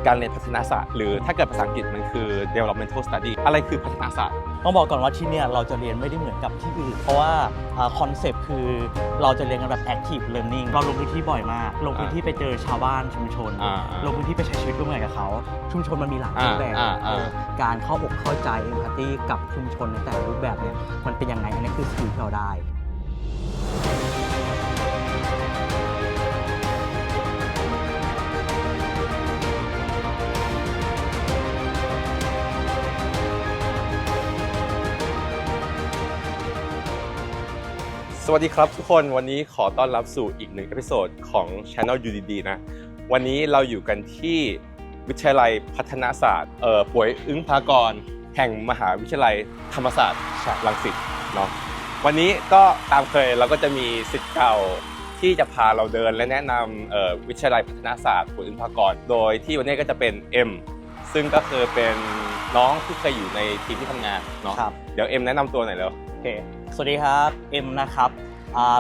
การเรียนพัฒนาศาสตร์หรือถ้าเกิดภาษาอังกฤษมันคือ developmental study อะไรคือพัฒนาศาสตร์ต้องบอกก่อนว่าที่เนี่ยเราจะเรียนไม่ได้เหมือนกับที่อื่นเพราะว่าคอนเซปต์คือเราจะเรียนกันแบบ active learning เราลงพื้นที่บ่อยมากลงพื้นที่ไปเจอชาวบ้านชุมชนลงพื้นที่ไปใช้ชีวิตร่วมกันกับเขาชุมชนมันมีหลายรูปแบบการเข้าอกเข้าใจ empathy กับชุมชนในแต่ละรูปแบบเนี่ยมันเป็นยังไงอันนี้คือสกิลที่เราได้สวัสดีครับทุกคนวันนี้ขอต้อนรับสู่อีกหนึ่งเอพิโซดของ Channel UDD นะวันนี้เราอยู่กันที่วิทยาลัยพัฒนาศาสตร์ป่วยอึ้งภากรแห่งมหาวิทยาลัยธรรมศาสตร์รังสิตเนาะวันนี้ก็ตามเคยเราก็จะมีศิษย์เก่าที่จะพาเราเดินและแนะนำวิทยาลัยพัฒนาศาสตร์ป่วยอึ้งภากรโดยที่วันนี้ก็จะเป็น M ซึ่งก็คือเป็นน้องที่เคยอยู่ในทีมที่ทำงานเนาะเดี๋ยว M แนะนำตัวหน่อยเร็วโอเคสวัสดีครับเอ็มนะครับ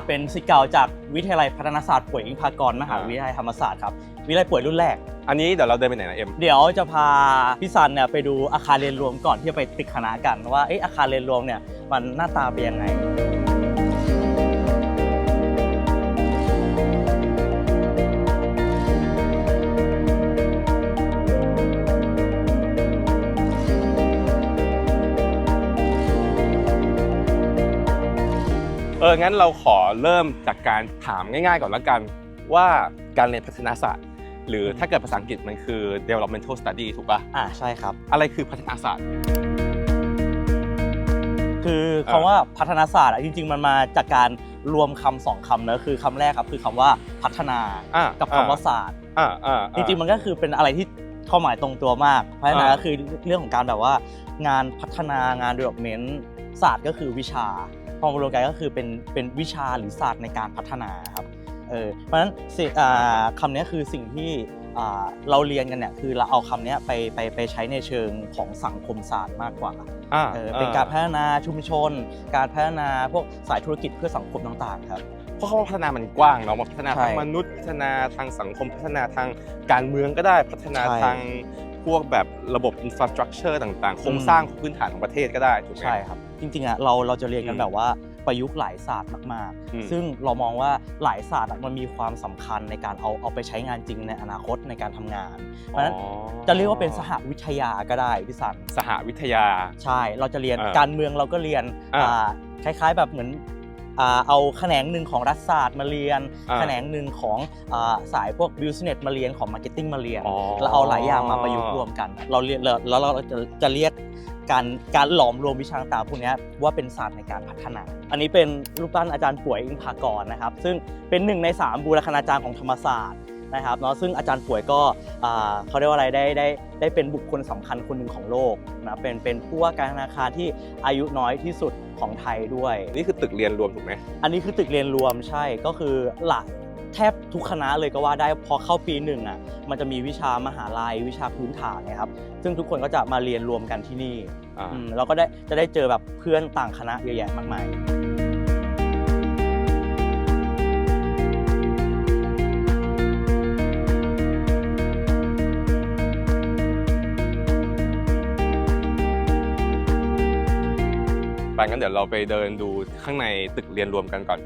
เป็นศิษย์เก่าจากวิทยาลัยพัฒนาศาสตร์ป่วยอิงพากรมหาวิทยาลัยธรรมศาสตร์ครับวิทยาลัยป่วยรุ่นแรกอันนี้เดี๋ยวเราเดินไปไหนนะเอ็มเดี๋ยวจะพาพี่ซันเนี่ยไปดูอาคารเรียนรวมก่อนที่จะไปติดคณะกันว่าอาคารเรียนรวมเนี่ยมันหน้าตาเป็นยังไงงั้นเราขอเริ่มจากการถามง่ายๆก่อนละกันว่าการเรียนพัฒนาศาสตร์หรือถ้าเกิดภาษาอังกฤษมันคือ developmental study ถูกป่ะใช่ครับอะไรคือพัฒนาศาสตร์คือคำว่าพัฒนาศาสตร์จริงๆมันมาจากการรวมคำสองคำนะคือคำแรกครับคือคำว่าพัฒนากับคำว่าศาสตร์จริงๆมันก็คือเป็นอะไรที่ความหมายตรงตัวมากพัฒนาก็คือเรื่องของการแบบว่างานพัฒนางาน development ศาสตร์ก็คือวิชาพอมารวมกันก็คือเป็นวิชาหรือศาสตร์ในการพัฒนาครับเพราะฉะนั้นคำนี้คือสิ่งที่เราเรียนกันเนี่ยคือเราเอาคำนี้ไปใช้ในเชิงของสังคมศาสตร์มากกว่าเป็นการพัฒนาชุมชนการพัฒนาพวกสายธุรกิจเพื่อสังคมต่างๆครับเพราะคำว่าพัฒนามันกว้างเนาะพัฒนาทางมนุษย์พัฒนาทางสังคมพัฒนาทางการเมืองก็ได้พัฒนาทางพวกแบบระบบอินฟราสตรัคเจอร์ต่างๆโครงสร้างพื้นฐานของประเทศก็ได้ถูกไหมใช่ครับจริงๆเราจะเรียนกันแบบว่าประยุกต์หลายศาสตร์มากๆซึ่งเรามองว่าหลายศาสตร์มันมีความสำคัญในการเอาไปใช้งานจริงในอนาคตในการทำงานเพราะฉะนั้นจะเรียกว่าเป็นสหวิทยาก็ได้พี่สันสหวิทยาใช่เราจะเรียนการเมืองเราก็เรียนคล้ายๆแบบเหมือนเอาแขนงหนึ่งของรัฐศาสตร์มาเรียนแขนงหนึ่งของสายพวก business มาเรียนของ marketing มาเรียนเราเอาหลายอย่างมาประยุกต์รวมกันเราเรียนแล้วเราจะเรียกการหลอมรวมวิชาต่างๆพวกนี้ว่าเป็นศาสตร์ในการพัฒนาอันนี้เป็นรูปปั้นอาจารย์ป่วยอิงพากรนะครับซึ่งเป็น1ใน3บูรคณาจารย์ของธรรมศาสตร์นะครับเนาะซึ่งอาจารย์ป่วยก็เขาเรียกว่าอะไรได้เป็นบุคคลสำคัญคนหนึ่งของโลกนะเป็นผู้ว่าการธนาคารที่อายุน้อยที่สุดของไทยด้วยนี่คือตึกเรียนรวมถูกไหมอันนี้คือตึกเรียนรวมใช่ก็คือแทบทุกคณะเลยก็ว่าได้พอเข้าปีหนึ่งมันจะมีวิชามหาลัยวิชาพื้นฐานนะครับซึ่งทุกคนก็จะมาเรียนรวมกันที่นี่เราก็จะได้เจอแบบเพื่อนต่างคณะเยอะแยะมากมายไปงั้นเดี๋ยวเราไปเดินดูข้างในตึกเรียนรวมกันก่อน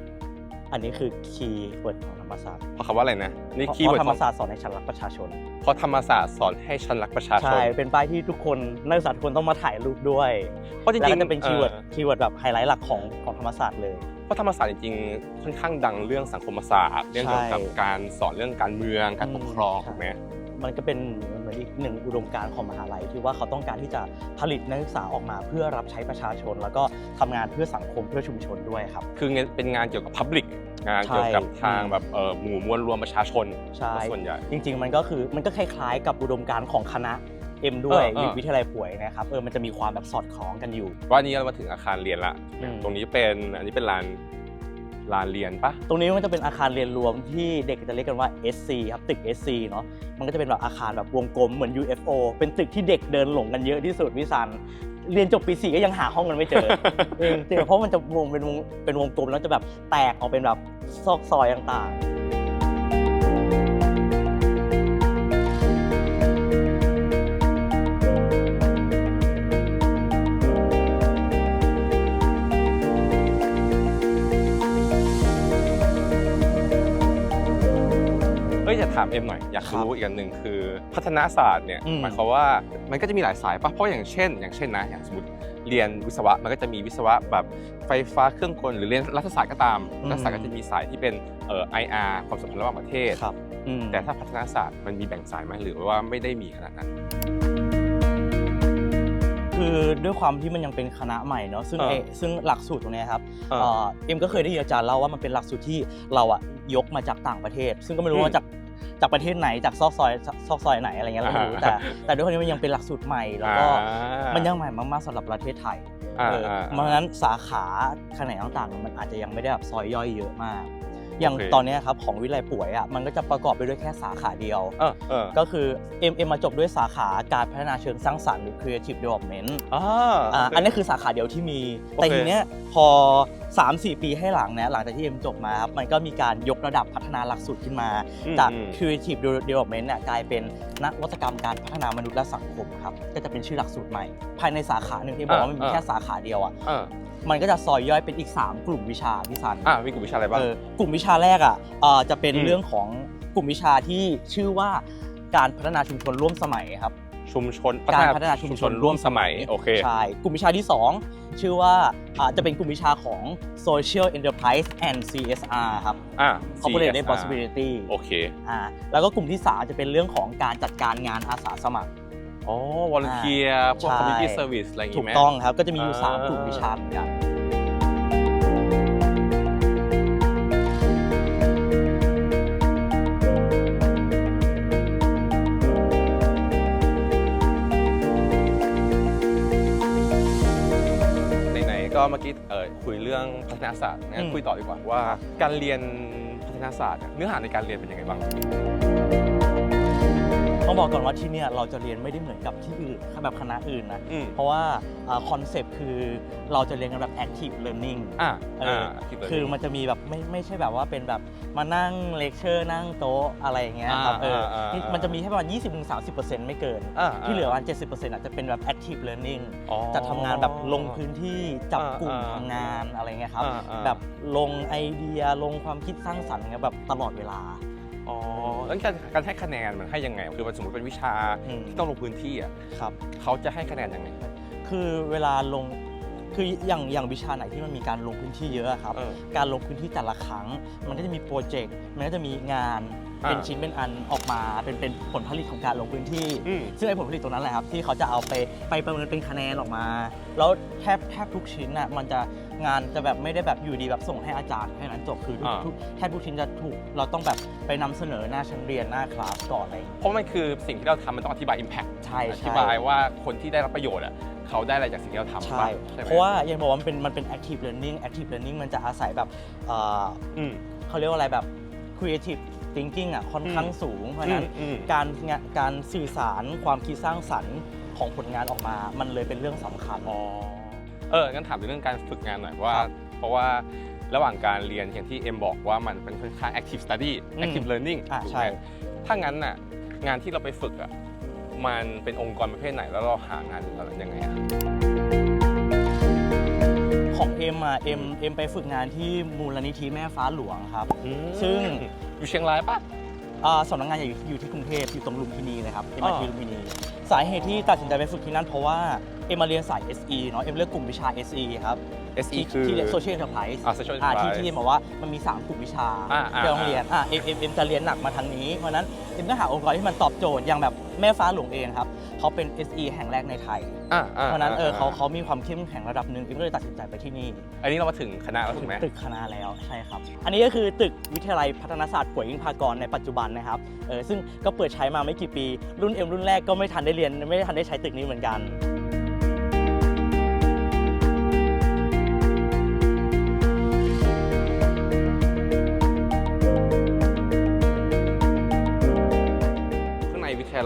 อันนี้คือคีย์เวิร์ดของธรรมศาสตร์เพราะคำว่าอะไรนะนี่คีย์เวิร์ดธรรมศาสตร์สอนให้ฉันรักประชาชนเพราะธรรมศาสตร์สอนให้ฉันรักประชาชนใช่เป็นป้ายที่ทุกคนนักศึกษาทุกคนต้องมาถ่ายรูปด้วยเพราะจริงๆแล้วก็จะเป็นคีย์เวิร์ดแบบไฮไลท์หลักของธรรมศาสตร์เลยเพราะธรรมศาสตร์จริงๆค่อนข้างดังเรื่องสังคมศาสตร์เรื่องเกี่ยวกับการสอนเรื่องการเมืองการปกครองถูกไหมมันก็เป็นเหมือนอีกหนึ่งอุดมการณ์ของมหาลัยที่ว่าเขาต้องการที่จะผลิตนักศึกษาออกมาเพื่อรับใช้ประชาชนแล้วก็ทำงานเพื่อสังคมเพื่อชุมชนด้วยครับคือเป็นงานเกี่ยวกับ Public งานเกี่ยวกับทางแบบหมู่มวลรวมประชาชนส่วนใหญ่จริงๆมันก็คล้ายๆกับอุดมการณ์ของคณะด้วยวิทยาลัยป่วยนะครับมันจะมีความแบบสอดคล้องกันอยู่ว่านี้เรามาถึงอาคารเรียนละตรงนี้อันนี้เป็นลานเรียนปะตรงนี้มันจะเป็นอาคารเรียนรวมที่เด็กจะเรียกกันว่า SC ครับตึก SC เนาะมันก็จะเป็นแบบอาคารแบบวงกลมเหมือน UFO เป็นตึกที่เด็กเดินหลงกันเยอะที่สุดวิสันเรียนจบปี 4ก็ยังหาห้องกันไม่เจอจริงเพราะมันจะเป็นวงกลมแล้วจะแบบแตกออกเป็นแบบซอกซอยต่างๆ ถามเอ็มหน่อยอยากรู้อีกอันหนึ่งคือพัฒนาศาสตร์เนี่ยหมายความว่ามันก็จะมีหลายสายป่ะเพราะอย่างเช่นนะอย่างสมมติเรียนวิศวะมันก็จะมีวิศวะแบบไฟฟ้าเครื่องกลหรือเรียนรัฐศาสตร์ก็ตามรัฐศาสตร์ก็จะมีสายที่เป็นIR ความสัมพันธ์ระหว่างประเทศแต่ถ้าพัฒนาศาสตร์มันมีแบ่งสายไหมหรือว่าไม่ได้มีขนาดนั้นคือด้วยความที่มันยังเป็นคณะใหม่เนาะซึ่งหลักสูตรตรงนี้ครับเอ็มก็เคยได้ยินอาจารย์เล่าว่ามันเป็นหลักสูตรที่เราอะยกมาจากต่างประเทศซึ่งก็ไม่รู้ว่าจากประเทศไหนจากซอกซอยไหนอะไรเงี้ยเราไม่รู้แต่ด้วยความที่มันยังเป็นหลักสูตรใหม่แล้วก็มันยังใหม่มากๆสำหรับประเทศไทยเพราะฉะนั้นสาขาแขนงต่างๆมันอาจจะยังไม่ได้แบบซอยย่อยเยอะมากอย่างตอนนี้ครับของวิทยาลัยป่วยอ่ะมันก็จะประกอบไปด้วยแค่สาขาเดียวก็คือเอ็มมาจบด้วยสาขาการพัฒนาเชิงสร้างสรรค์หรือ Creative Development อันนี้คือสาขาเดียวที่มีแต่ทีเนี้ยพอ 3-4 ปีให้หลังเนี่ยหลังจากที่เอ็มจบมาครับมันก็มีการยกระดับพัฒนาหลักสูตรขึ้นมาจาก Creative Development เนี่ยกลายเป็นนวัตกรรมการพัฒนามนุษย์และสังคมครับก็จะเป็นชื่อหลักสูตรใหม่ภายในสาขาหนึ่งที่บอกว่ามันมีแค่สาขาเดียวอ่ะมันก็จะซอยย่อยเป็นอีก3กลุ่มวิชาพี่ซันมีกลุ่มวิชาอะไรบ้างกลุ่มวิชาแรกจะเป็นเรื่องของกลุ่มวิชาที่ชื่อว่าการพัฒนาชุมชนร่วมสมัยครับการพัฒนาชุมชนร่วมสมัยโอเคใช่กลุ่มวิชาที่2ชื่อว่าจะเป็นกลุ่มวิชาของ Social Enterprise and CSR ครับCorporate Responsibility โอเคแล้วก็กลุ่มที่3จะเป็นเรื่องของการจัดการงานอาสาสมัครวอลเนทียร์พวก community service อะไรอย่างงี้ไหมถูกต้องครับก็จะมีอยู่3กลุ่มวิชาเหมือนกันไหนๆก็เมื่อกี้คุยเรื่องพัฒนาศาสตร์งั้นคุยต่อดีกว่าว่าการเรียนพัฒนาศาสตร์เนื้อหาในการเรียนเป็นยังไงบ้างต้องบอกก่อนว่าที่เนี่ยเราจะเรียนไม่ได้เหมือนกับที่อื่นแบบคณะอื่นนะเพราะว่าคอนเซปต์คือเราจะเรียนกันแบบ active learning คือมันจะมีแบบไม่ใช่แบบว่าเป็นแบบมานั่งเลคเชอร์นั่งโต๊ะอะไรอย่างเงี้ยครับมันจะมีแค่ประมาณ 20-30% ไม่เกินที่เหลือประมาณ 70% อาจจะเป็นแบบ active learning จะทำงานแบบลงพื้นที่จับกลุ่มทำงานอะไรเงี้ยครับแบบลงไอเดียลงความคิดสร้างสรรค์แบบตลอดเวลาแล้วการให้คะแนนมันให้ยังไงคือมันสมมติเป็นวิชาที่ต้องลงพื้นที่อ่ะเขาจะให้คะแนนยังไงคือเวลาลงคืออย่างวิชาไหนที่มันมีการลงพื้นที่เยอะครับการลงพื้นที่แต่ละครั้งมันก็จะมีโปรเจกต์มันก็จะมีงานเป็นชิ้นเป็นอันออกมาเป็นผลผลิตของการลงพื้นที่ซึ่งไอ้ผลผลิตตรงนั้นแหละครับที่เขาจะเอาไปประเมินเป็นคะแนนออกมาแล้วแทบทุกชิ้นน่ะมันจะงานจะแบบไม่ได้แบบอยู่ดีแบบส่งให้อาจารย์แค่นั้นจบคือแทบทุกชิ้นจะถูกเราต้องแบบไปนำเสนอหน้าชั้นเรียนหน้าคลาสก่อนอะไรเพราะมันคือสิ่งที่เราทำมันต้องอธิบาย impact ใช่อธิบายว่าคนที่ได้รับประโยชน์เขาได้อะไรจากสิ่งที่เราทำใช่เพราะว่าอย่างบอกว่ามันเป็น active learning มันจะอาศัยแบบเขาเรียกว่าอะไรแบบ creative thinking ค่อนข้างสูงเพราะฉะนั้นการสื่อสารความคิดสร้างสรรค์ของผลงานออกมามันเลยเป็นเรื่องสำคัญงั้นถามเรื่องการฝึกงานหน่อยว่าเพราะว่าระหว่างการเรียนอย่างที่เอ็มบอกว่ามันเป็นค่อนข้าง active study active learning ใช่ถ้างั้นน่ะงานที่เราไปฝึกมันเป็นองค์กรประเภทไหนแล้วเราหางานอะไรยังไงของเอ็มไปฝึกงานที่มูลนิธิแม่ฟ้าหลวงครับซึ่งอยู่เชียงรายปะสำนักงานอยู่ที่กรุงเทพอยู่ตรงลุมพินีเลยครับที่ลุมพินีสาเหตุที่ตัดสินใจไปฝึกที่นั่นเพราะว่ามาเรียนสาย SE เนาะเลือกกลุ่มวิชา SE ครับ SE คือที่ Social Enterprise ที่บอกว่ามันมี3กลุ่มวิชาที่ต้องเรียนจะเรียนหนักมาทางนี้เพราะนั้นก็หาองค์กรที่มันตอบโจทย์อย่างแบบแม่ฟ้าหลวงเองครับเขาเป็น SE แห่งแรกในไทยเพราะนั้นเขามีความเข้มแข็งระดับหนึ่งก็เลยตัดสินใจไปที่นี่อันนี้เรามาถึงคณะแล้วถูกไหมตึกคณะแล้วใช่ครับอันนี้ก็คือตึกวิทยาลัยพัฒนาศาสตร์ป่วยยิ่งพากรในปัจจุบันนะครับซึ่งก็เปิดใช้มาไม่กี่ปีรุ่นรุ่นแรกก็ไม่ทันได้เรียนไม่ทันได้ใช้ตึกนี้เหมือนกัน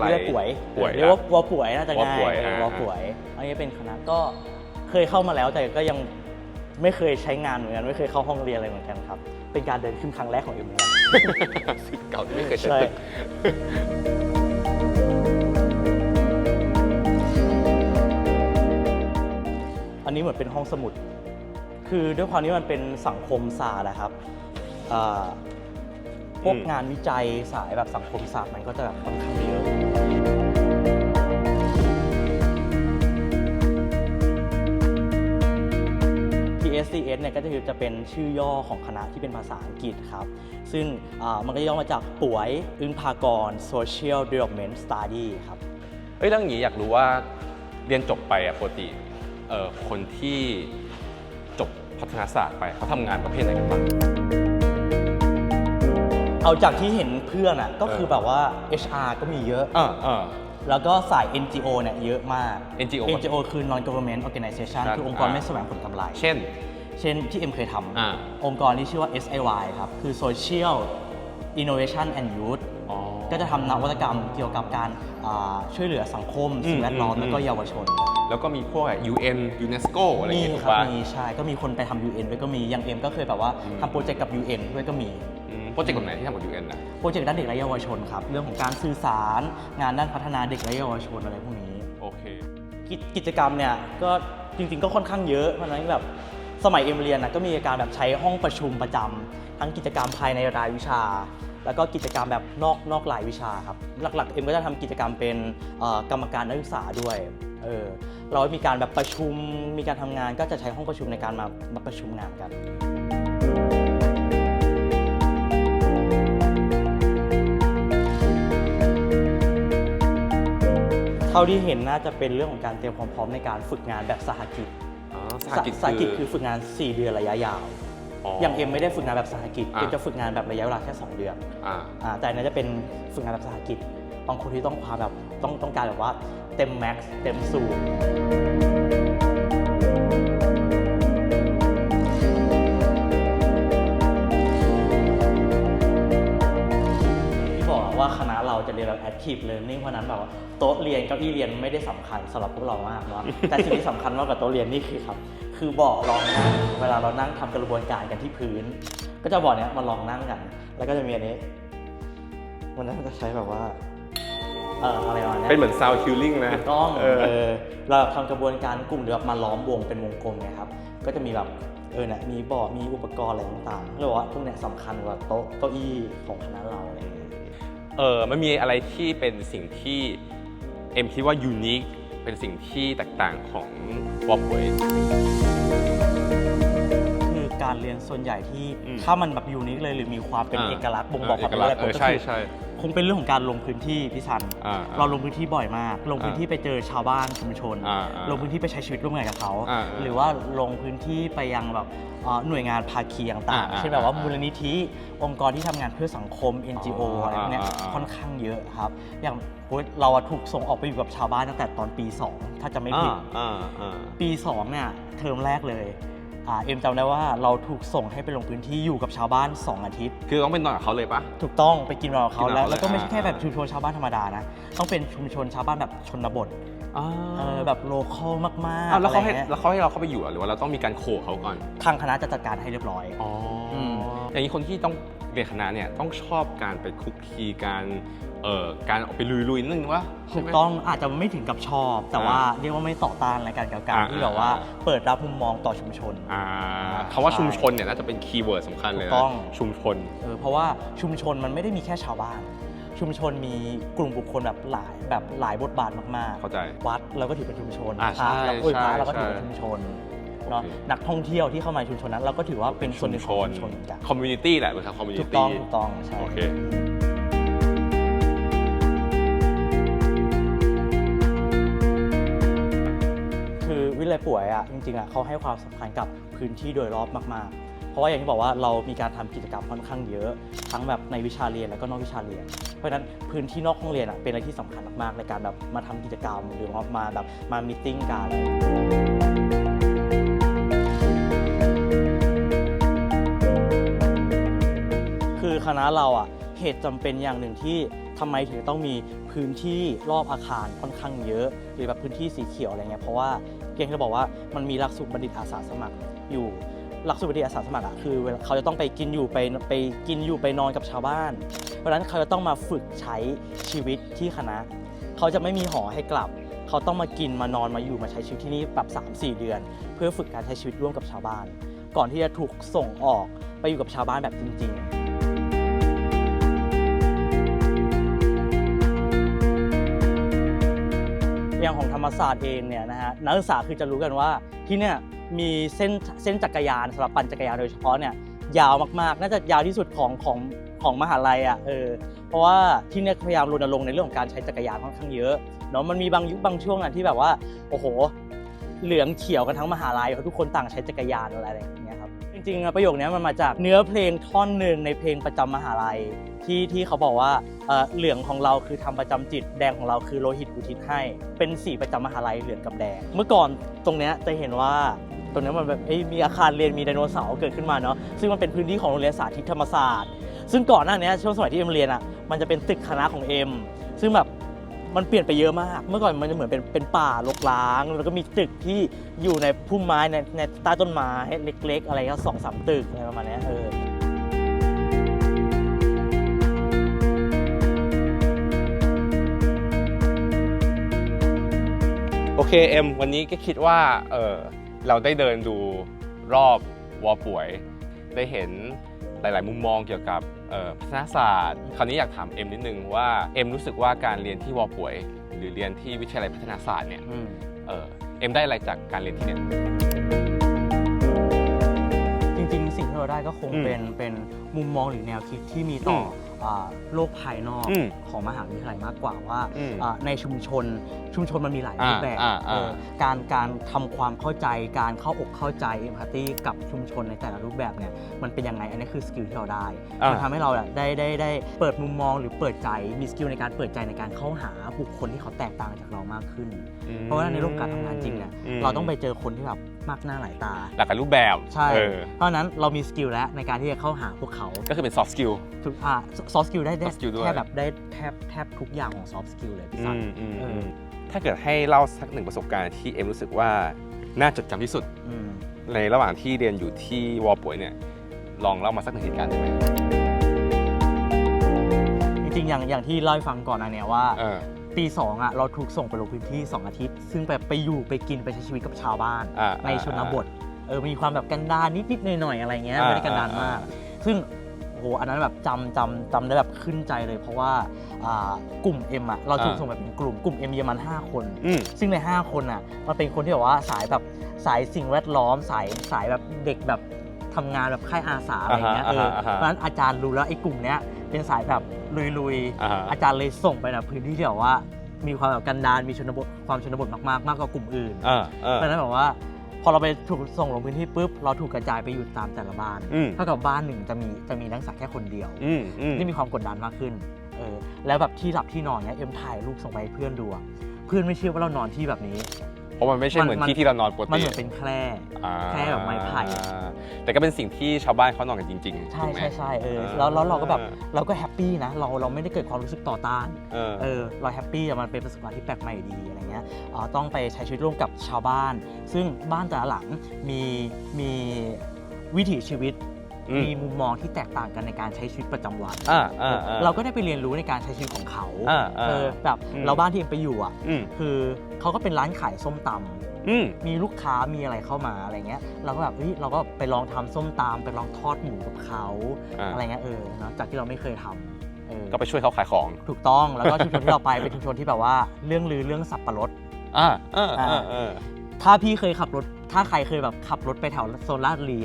เรียกป่วยเรียกว่าป่วยน่าจะง่ายว่าป่วยอันนี้เป็นคณะก็เคยเข้ามาแล้วแต่ก็ยังไม่เคยใช้งานเหมือนกันไม่เคยเข้าห้องเรียนอะไรเหมือนกันครับเป็นการเดินขึ้นครั้งแรกของเอ็มเหมือนกันสิเก่าที่ไม่เคยใช้ตึกอันนี้เหมือนเป็นห้องสมุดคือด้วยความที่มันเป็นสังคมศาสตร์นะครับ พวกงานวิจัยสายแบบสังคมศาสตร์มันก็จะแบบค่อนข้างเยอะPSCS เนี่ยก็จะเป็นชื่อย่อของคณะที่เป็นภาษาอังกฤษครับซึ่งมันก็ย่อมาจากป่วยอึ้งภากร Social Development Study ครับเรื่องนี้อยากรู้ว่าเรียนจบไปปกติคนที่จบพัฒนาศาสตร์ไปเขาทำงานประเภทไหนกันบ้างเอาจากที่เห็นเพื่อนก็คือแบบว่า HR ก็มีเยอะแล้วก็สาย NGO เนี่ยเยอะมาก NGO คือ Non Government Organization คือองค์กรไม่แสวงผลกำไรเช่นที่เอ็มเคยทำองค์กรที่ชื่อว่า SIY ครับคือ Social Innovation and Youth ก็จะทำนวัตกรรมเกี่ยวกับการช่วยเหลือสังคมสิ่งแวดล้อมและก็เยาวชนแล้วก็มีพวก UN UNESCO อะไรอย่างเงี้ยถูกป่ะมีใช่ก็มีคนไปทำ UN ด้วยก็มีอย่างเอ็มก็เคยแบบว่าทำโปรเจกต์กับ UN ด้วยก็มีโปรเจกต์ไหนที่ทำกับ UN นะโปรเจกต์ด้านเด็กและเยาวชนครับเรื่องของการสื่อสารงานด้านพัฒนาเด็กและเยาวชนอะไรพวกนี้โอเคกิจกรรมเนี่ยก็จริงๆก็ค่อนข้างเยอะเพราะฉะนั้นแบบสมัยเอ็มเรียนก็มีการแบบใช้ห้องประชุมประจำทั้งกิจกรรมภายในรายวิชาแล้วก็กิจกรรมแบบนอกรายวิชาครับหลักๆเอ็มก็จะทำกิจกรรมเป็นกรรมการนักศึกษาด้วยเรามีการแบบประชุมมีการทำงานก็จะใช้ห้องประชุมในการมาประชุมงานกันเท่าที่เห็นน่าจะเป็นเรื่องของการเตรียมความพร้อมในการฝึกงานแบบสหกิจสหกิจคือฝึกงาน4 เดือนระยะยาวอย่างเอ็มไม่ได้ฝึกงานแบบสหกิจเอ็มจะฝึกงานแบบระยะเวลาแค่2 เดือนแต่น่าจะเป็นฝึกงานแบบสหกิจบางคนที่ต้องความแบบต้องการแบบว่าเต็มแม็กซ์เต็มสูบที่บอกว่าคณะเราจะเรียนแบบ active learning เพราะนั้นแบบว่าโต๊ะเรียนเก้าอี้เรียนไม่ได้สำคัญสำหรับพวกเรามากเนาะแต่สิ่งที่สำคัญมากกว่าโต๊ะเรียนนี่คือเบาะรองนั่งเวลาเรานั่งทำกระบวนการกันที่พื้นก็จะเบาะเนี้ยมาลองนั่งกันแล้วก็จะมีอันนี้มันจะใช้แบบว่าอะไรวะเนี่ยเป็นเหมือน sound healing นะต้องเราทำกระบวนการกลุ่มหรือแบบมาล้อมวงเป็นวงกลมไงครับก็จะมีแบบเนี่ยมีเบาะมีอุปกรณ์อะไรต่างๆเลยว่าพวกเนี้ยสำคัญกว่าโต๊ะเก้าอี้ของคณะเราอะไรอย่างเงี้ยมันมีอะไรที่เป็นสิ่งที่เอ็มคิดว่ายูนิคเป็นสิ่งที่แตกต่างของวอลเวยคือการเรียนส่วนใหญ่ที่ถ้ามันแบบยูนิคเลยหรือมีความเป็นเอกลักษณ์บ่งบอกความเป็นอะไรก็คือคงเป็นเรื่องของการลงพื้นที่พี่ซันเราลงพื้นที่บ่อยมากลงพื้นที่ไปเจอชาวบ้านชุมชนลงพื้นที่ไปใช้ชีวิตร่วมกันกับเขาหรือว่าลงพื้นที่ไปยังแบบหน่วยงานภาคีต่างๆเช่นแบบว่ามูลนิธิองค์กรที่ทำงานเพื่อสังคม NGO อะไรพวกนี้ค่อนข้างเยอะครับอย่างเราถูกส่งออกไปอยู่กับชาวบ้านตั้งแต่ตอนปี 2ถ้าจะไม่ผิดปี 2เนี่ยเทอมแรกเลยเอ็มจำได้ว่าเราถูกส่งให้ไปลงพื้นที่อยู่กับชาวบ้าน2 อาทิตย์คือต้องเป็นนอนกับเขาเลยปะถูกต้องไปกินนอนกับเขาแล้วก็ไม่ใช่แค่แบบชุมชนชาวบ้านธรรมดานะต้องเป็นชุมชนชาวบ้านแบบชนบทแบบโลคอลมากๆแล้วเขาให้เราเข้าไปอยู่หรือว่าเราต้องมีการโคเขาก่อนทางคณะจะจัดการให้เรียบร้อยอย่างนี้คนที่ต้องเรียนคณะเนี่ยต้องชอบการไปคุกคีการออกไปลุยๆนิดนึงว่าถูกต้องอาจจะไม่ถึงกับชอบแต่ว่าเรียกว่าไม่ต่อต้านอะไรกันกับการที่แบบว่าเปิดรับมุมมองต่อชุมชนคำว่าชุมชนเนี่ยน่าจะเป็นคีย์เวิร์ดสำคัญเลยนะชุมชนเพราะว่าชุมชนมันไม่ได้มีแค่ชาวบ้านชุมชนมีกลุ่มบุคคลแบบหลายบทบาทมากๆเข้าใจวัดเราก็ถือเป็นชุมชนพระเราก็ถือเป็นชุมชนเนาะนักท่องเที่ยวที่เข้ามาชุมชนนั้นเราก็ถือว่าเป็นส่วนหนึ่งของชุมชนเหมือนกันคอมมูนิตี้แหละเป็นคอมมูนิตี้ถูกต้องใช่โอเควิทยาลัยป่วยจริงๆเขาให้ความสำคัญกับพื้นที่โดยรอบมากๆเพราะว่าอย่างที่บอกว่าเรามีการทำกิจกรรมค่อนข้างเยอะทั้งแบบในวิชาเรียนแล้วก็นอกวิชาเรียนเพราะฉะนั้นพื้นที่นอกห้องเรียนเป็นอะไรที่สำคัญมากๆในการแบบมาทำกิจกรรมหรือมามีตติ้งกันคือคณะเราเหตุจำเป็นอย่างหนึ่งที่ทำไมถึงต้องมีพื้นที่รอบอาคารค่อนข้างเยอะหรือแบบพื้นที่สีเขียวอะไรเงี้ยเพราะว่าเก่งจะบอกว่ามันมีหลักสูตรบัณฑิตอาสาสมัครอยู่หลักสูตรบัณฑิตอาสาสมัครคือเขาจะต้องไปกินอยู่ไปนอนกับชาวบ้านเพราะฉะนั้นเขาจะต้องมาฝึกใช้ชีวิตที่คณะเขาจะไม่มีหอให้กลับเขาต้องมากินมานอนมาอยู่มาใช้ชีวิตที่นี่แบบ 3-4 เดือนเพื่อฝึกการใช้ชีวิตร่วมกับชาวบ้านก่อนที่จะถูกส่งออกไปอยู่กับชาวบ้านแบบจริงๆ อย่างของธรรมศาสตร์เองเนี่ยนะฮะนักศึกษาคือจะรู้กันว่าที่เนี่ยมีเส้นจักรยานสำหรับปั่นจักรยานโดยเฉพาะเนี่ยยาวมากๆน่าจะยาวที่สุดของมหาลัยเพราะว่าที่เนี่ยพยายามรณรงค์ในเรื่องของการใช้จักรยานค่อนข้างเยอะเนาะมันมีบางยุคบางช่วงที่แบบว่าโอ้โหเหลืองเขียวกันทั้งมหาลัยเพราะทุกคนต่างใช้จักรยานอะไรอย่างเงี้ยครับจริงๆประโยคนี้มันมาจากเนื้อเพลงท่อนหนึ่งในเพลงประจำมหาลัยที่เขาบอกว่าเหลืองของเราคือธรรมประจำจิตแดงของเราคือโลหิตอุทิศให้เป็นสีประจำมหาลัยเหลืองกับแดงเมื่อก่อนตรงเนี้ยจะเห็นว่าตรงนี้มันแบบมีอาคารเรียนมีไดโนเสาร์เกิดขึ้นมาเนาะซึ่งมันเป็นพื้นที่ของโรงเรียนสาธิตธรรมศาสตร์ซึ่งก่อนหน้านี้ช่วงสมัยที่เอ็มเรียนมันจะเป็นตึกคณะของเอ็มซึ่งแบบมันเปลี่ยนไปเยอะมากเมื่อก่อนมันจะเหมือนเป็นป่ารกร้างแล้วก็มีตึกที่อยู่ในพุ่มไม้ในใต้ต้นไม้เล็กๆอะไรก็2-3 ตึกอะไรประมาณนี้โอเคเอ็มวันนี้ก็คิดว่าเราได้เดินดูรอบวอป่วยได้เห็นหลายๆมุมมองเกี่ยวกับพัฒนาศาสตร์คราวนี้อยากถามเอ็มนิดนึงว่าเอ็มรู้สึกว่าการเรียนที่วอป่วยหรือเรียนที่วิทยาลัยพัฒนาศาสตร์เนี่ยเอ็มได้อะไรจากการเรียนที่เนี่ยจริงๆสิ่งที่เราได้ก็คงเป็นมุมมองหรือแนวคิดที่มีต่อโลกภายนอกของมหาวิทยาลัยมากกว่าว่าในชุมชนมันมีหลายรูปแบบการทำความเข้าใจการเข้าอกเข้าใจเอมพัตตีกับชุมชนในแต่ละรูปแบบเนี่ยมันเป็นยังไงอันนี้คือสกิลที่เราได้มันทำให้เราได้เปิดมุมมองหรือเปิดใจมีสกิลในการเปิดใจในการเข้าหาบุคคลที่เขาแตกต่างจากเรามากขึ้นเพราะว่าในโลกการทำงานจริงเนี่ยเราต้องไปเจอคนที่แบบมากหน้าหลายตาหลากหลายรูปแบบใช่เพราะนั้นเรามีสกิลแล้วในการที่จะเข้าหาพวกเขาก็คือเป็น soft skill ซอฟต์สกิลได้แค่แบบได้แทบทุกอย่างของซอฟต์สกิลเลยพี่สันถ้าเกิดให้เล่าสักหนึ่งประสบการณ์ที่เอ็มรู้สึกว่าน่าจดจำที่สุดในระหว่างที่เรียนอยู่ที่วอป่วยเนี่ยลองเล่ามาสักหนึ่งเหตุการณ์ได้ไหมจริงๆอย่างที่เล่าให้ฟังก่อนนะเนี่ยว่าปี2เราถูกส่งไปลงพื้นที่2 อาทิตย์ซึ่งไปอยู่ไปกินไปใช้ชีวิตกับชาวบ้านในชนบทมีความแบบกันดารนิดๆหน่อยๆอะไรเงี้ยไม่ได้กันดารมากซึ่งโหอันนั้นแบบจำได้แบบขึ้นใจเลยเพราะว่ากลุ่ม M เราถูกส่งแบบเป็นกลุ่ม M มีประมาณ5 คนซึ่งใน5 คนมันเป็นคนที่แบบว่าสายสิ่งแวดล้อมสายแบบเด็กแบบทำงานแบบค่ายอาสาอะไรเงี้ยเพราะฉะนั้นอาจารย์รู้แล้วไอ้กลุ่มเนี้ยเป็นสายแบบลุยอาจารย์เลยส่งไปแบบพื้นที่ที่แบบว่ามีความแบบกันดารมีความชนบทมากกว่ากลุ่มอื่นเพราะฉะนั้นแบบว่าพอเราไปถูกส่งลงพื้นที่ปุ๊บเราถูกกระจายไปอยู่ตามแต่ละบ้านเท่ากับบ้านหนึ่งจะมีนักศึกษาแค่คนเดียวนี่มีความกดดันมากขึ้นแล้วแบบที่หลับที่นอนเนี้ยเอ็มถ่ายรูปส่งไปให้เพื่อนดูเพื่อนไม่เชื่อว่าเรานอนที่แบบนี้เพราะมันไม่ใช่เหมือนที่เรานอนปกติมันเหมือนเป็นแคร่แบบไม้ไผ่แต่ก็เป็นสิ่งที่ชาวบ้านเขานอนกันจริงๆใช่แล้วเราก็แบบเราก็แฮปปี้นะเราไม่ได้เกิดความรู้สึกต่อต้านเราแฮปปี้มันเป็นประสบการณ์ที่แปลกใหม่ดีอะไรเงี้ยต้องไปใช้ชีวิตร่วมกับชาวบ้านซึ่งบ้านแต่ละหลังมีวิถีชีวิตมีมุมมองที่แตกต่างกันในการใช้ชีวิตประจำวันเราก็ได้ไปเรียนรู้ในการใช้ชีวิตของเขาแบบเราบ้านที่เอ็มไปอยู่คือเขาก็เป็นร้านขายส้มตำมีลูกค้ามีอะไรเข้ามาอะไรเงี้ยเราก็แบบเราก็ไปลองทำส้มตำไปลองทอดหมูกับเขาอะไรเงี้ยจากที่เราไม่เคยทำก็ไปช่วยเขาขายของถูกต้องแล้วก็ชุมชนที่เราไปเป็นชุมชนที่แบบว่าเรื่องสับปะรดถ้าพี่เคยขับรถถ้าใครเคยแบบขับรถไปแถวโซนลาดลี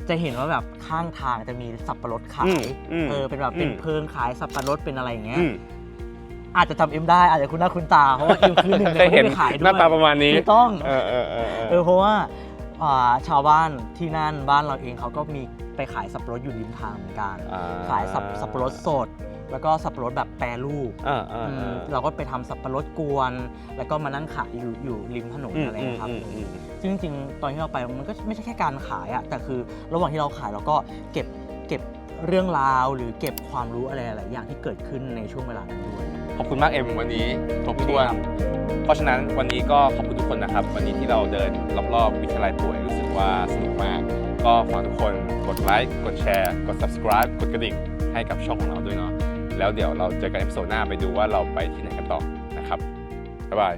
จะเห็นว่าแบบข้างทางจะมีสับปะรดขายเป็นแบบเป็นเพิงขายสับปะรดเป็นอะไรอย่างเงี้ยอาจจะจำเอ็มได้อาจจะคุ้นหน้าคุ้นตาเพราะว่าเอ็มคือหนึ่งในคนที่ขายด้วยหน้าตาประมาณนี้ถูกต้องเพราะว่าชาวบ้านที่นั่นบ้านเราเองเขาก็มีไปขายสับปะรดอยู่ริมทางเหมือนกันขายสับปะรดสดแล้วก็สับปะรดแบบแปรรูปเราก็ไปทำสับปะรดกวนแล้วก็มานั่งขายอยู่ริมถนนอะไรนะครับจริงๆตอนที่เราไปมันก็ไม่ใช่แค่การขายแต่คือระหว่างที่เราขายเราก็เก็บเรื่องราวหรือเก็บความรู้อะไรหลายอย่างที่เกิดขึ้นในช่วงเวลานั้นด้วยขอบคุณมากเอ็มวันนี้ครบถ้วนเพราะฉะนั้นวันนี้ก็ขอบคุณทุกคนนะครับวันนี้ที่เราเดินรอบๆวิทยาลัยป่วยรู้สึกว่าสนุกมากก็ฝากทุกคนกดไลค์กดแชร์กด subscribe กดกระดิ่งให้กับช่องของเราด้วยเนาะแล้วเดี๋ยวเราเจอกันในตอนหน้าไปดูว่าเราไปที่ไหนกันต่อนะครับบ๊ายบาย